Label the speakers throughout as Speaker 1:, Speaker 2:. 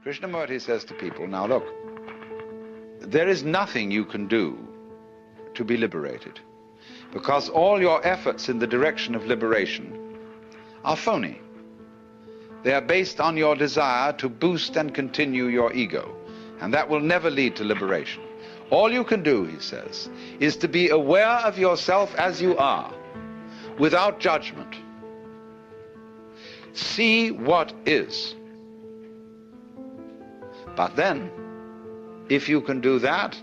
Speaker 1: Krishnamurti says to people, now look, there is nothing you can do to be liberated, because all your efforts in the direction of liberation are phony. They are based on your desire to boost and continue your ego, and that will never lead to liberation. All you can do, he says, is to be aware of yourself as you are, without judgment. See what is. But then, if you can do that,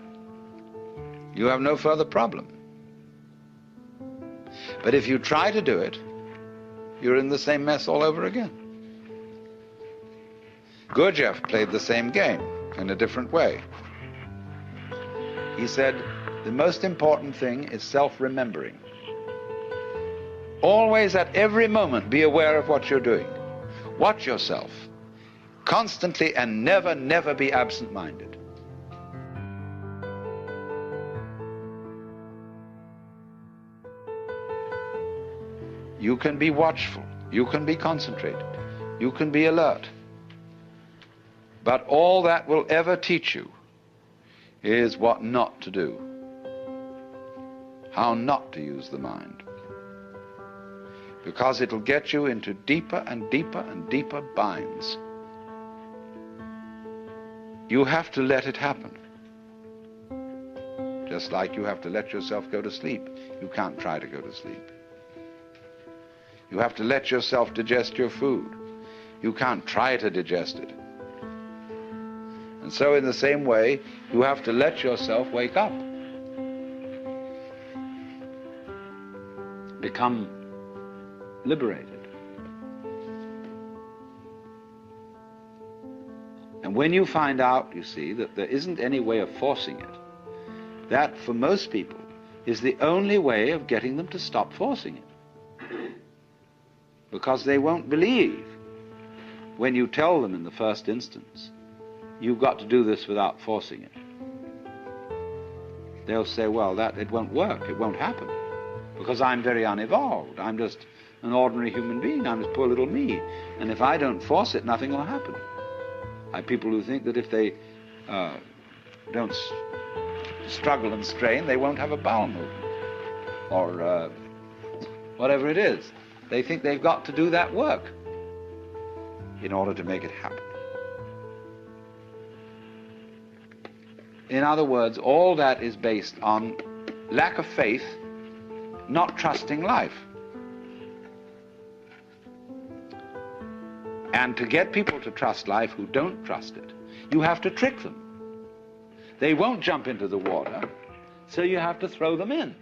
Speaker 1: you have no further problem. But if you try to do it, you're in the same mess all over again. Gurdjieff played the same game in a different way. He said, the most important thing is self-remembering. Always at every moment be aware of what you're doing. Watch yourself. Constantly and never, never be absent-minded. You can be watchful. You can be concentrated. You can be alert. But all that will ever teach you is what not to do. How not to use the mind. Because it'll get you into deeper and deeper and deeper binds. You have to let it happen. Just like you have to let yourself go to sleep. You can't try to go to sleep. You have to let yourself digest your food. You can't try to digest it. And so in the same way, you have to let yourself wake up. Become liberated. And when you find out, you see, that there isn't any way of forcing it, that for most people is the only way of getting them to stop forcing it. Because they won't believe when you tell them in the first instance, you've got to do this without forcing it. They'll say, well, it won't work, it won't happen, because I'm very unevolved. I'm just an ordinary human being. I'm just poor little me. And if I don't force it, nothing will happen. I have people who think that if they don't struggle and strain, they won't have a bowel movement, or whatever it is. They think they've got to do that work in order to make it happen. In other words, all that is based on lack of faith, not trusting life. And to get people to trust life who don't trust it, you have to trick them. They won't jump into the water, so you have to throw them in.